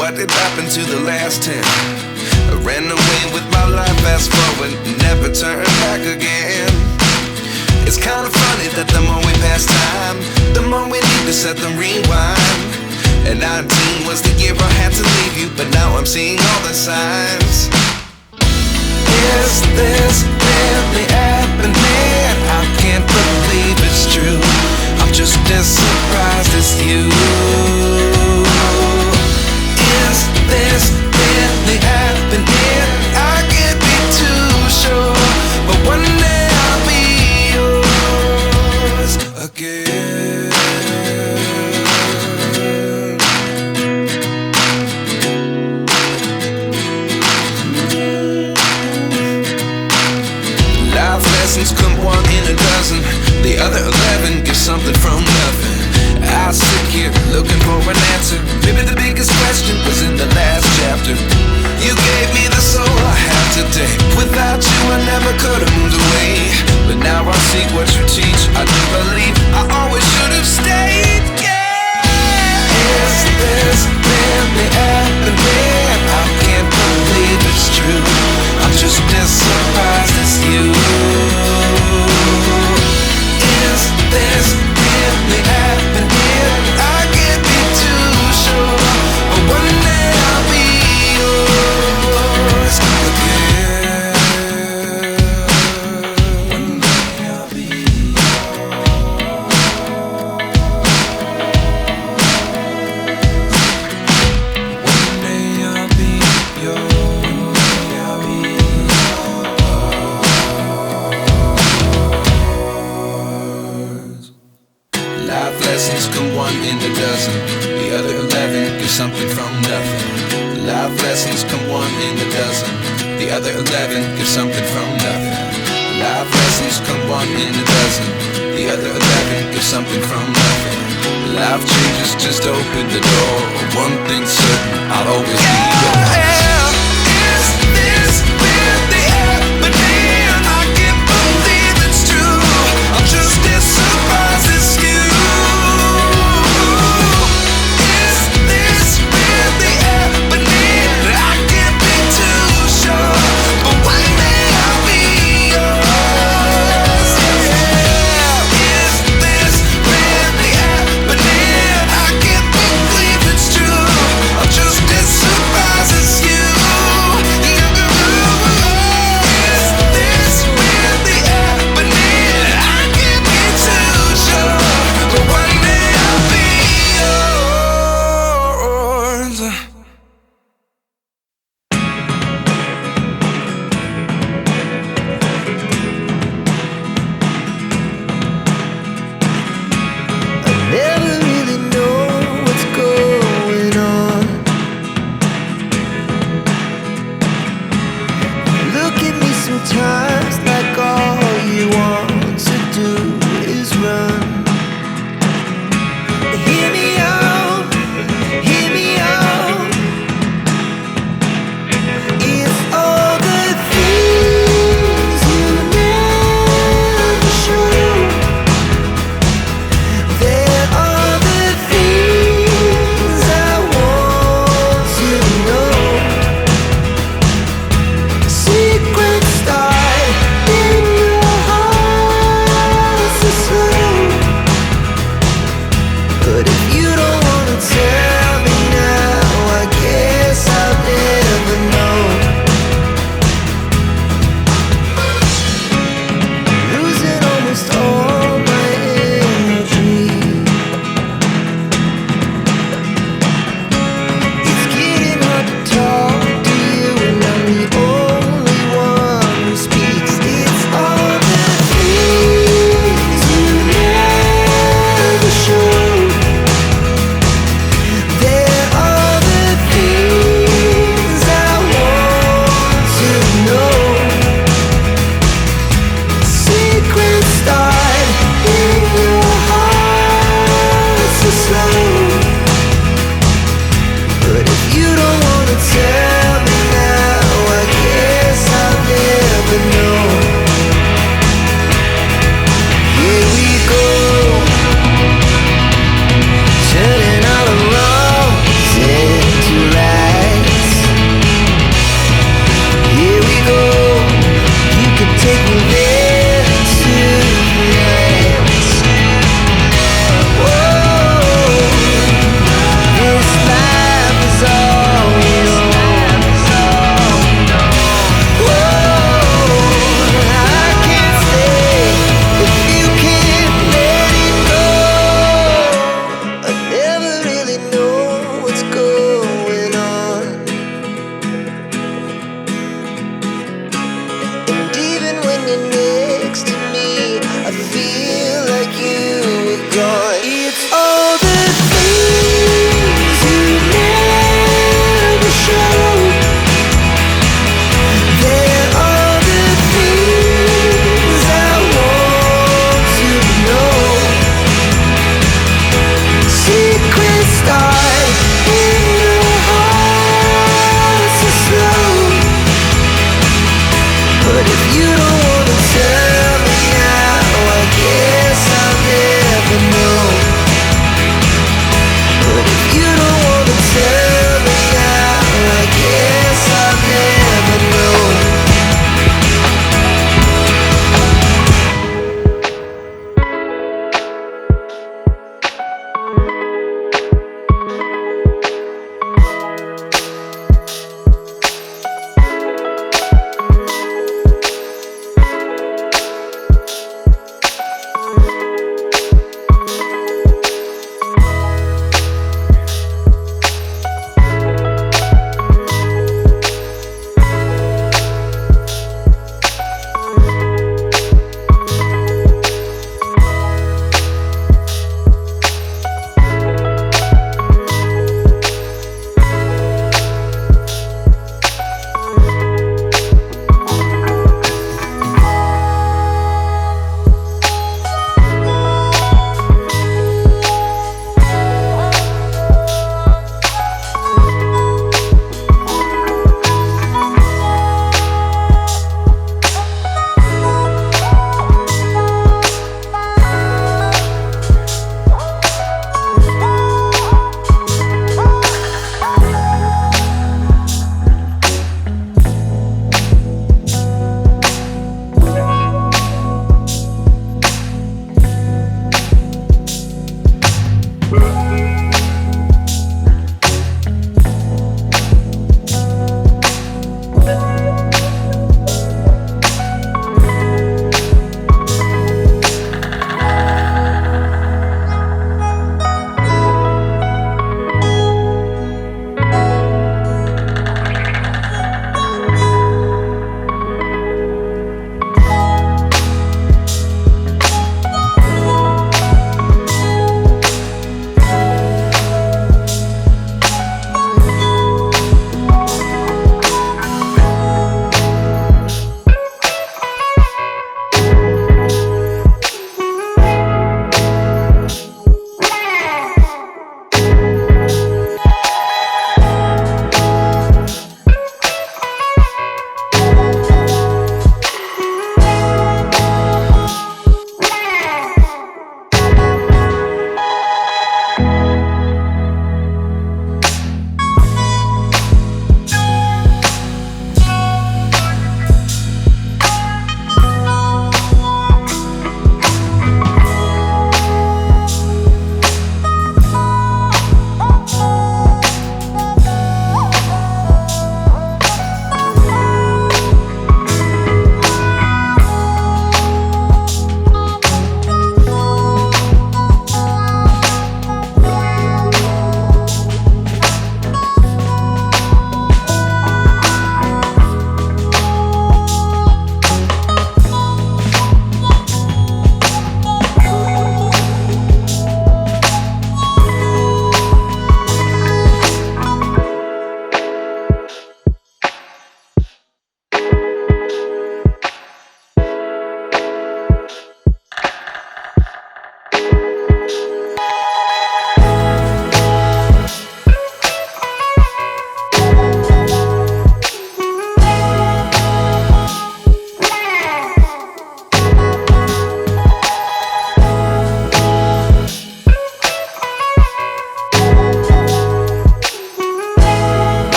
what did happen to the last 10? I ran away with my life, fast forward, never turn back again. It's kind of funny that the more we pass time, the more we need to set them rewind. And 19 was the year I had to leave you, but now I'm seeing all the signs. Is this really happening? I can't believe it's true. I'm just as surprised as you. Is this really happening? I can't be too sure, but one day I'll be yours again. Life lessons come one in a dozen. The other 11 get something from nothing. I sit here looking for an answer. Maybe the biggest question was in the last chapter. You gave me the soul I have today. Without you I never could have moved away. But now I see what you teach. I do believe I always should have stayed. Yeah. Is this really happening? I can't believe it's true. I'm just as surprised as you. Is this really happening? I can't be too sure, but one day I'll be yours again. One day I'll be yours. One day I'll be yours. One day I'll be yours. Life lessons come one in a dozen. The other 11 give something from nothing. Life lessons come one in a dozen. The other 11 give something from nothing. Life lessons come one in a dozen. The other 11 give something from nothing. Life changes just open the door. One thing's certain, I'll always be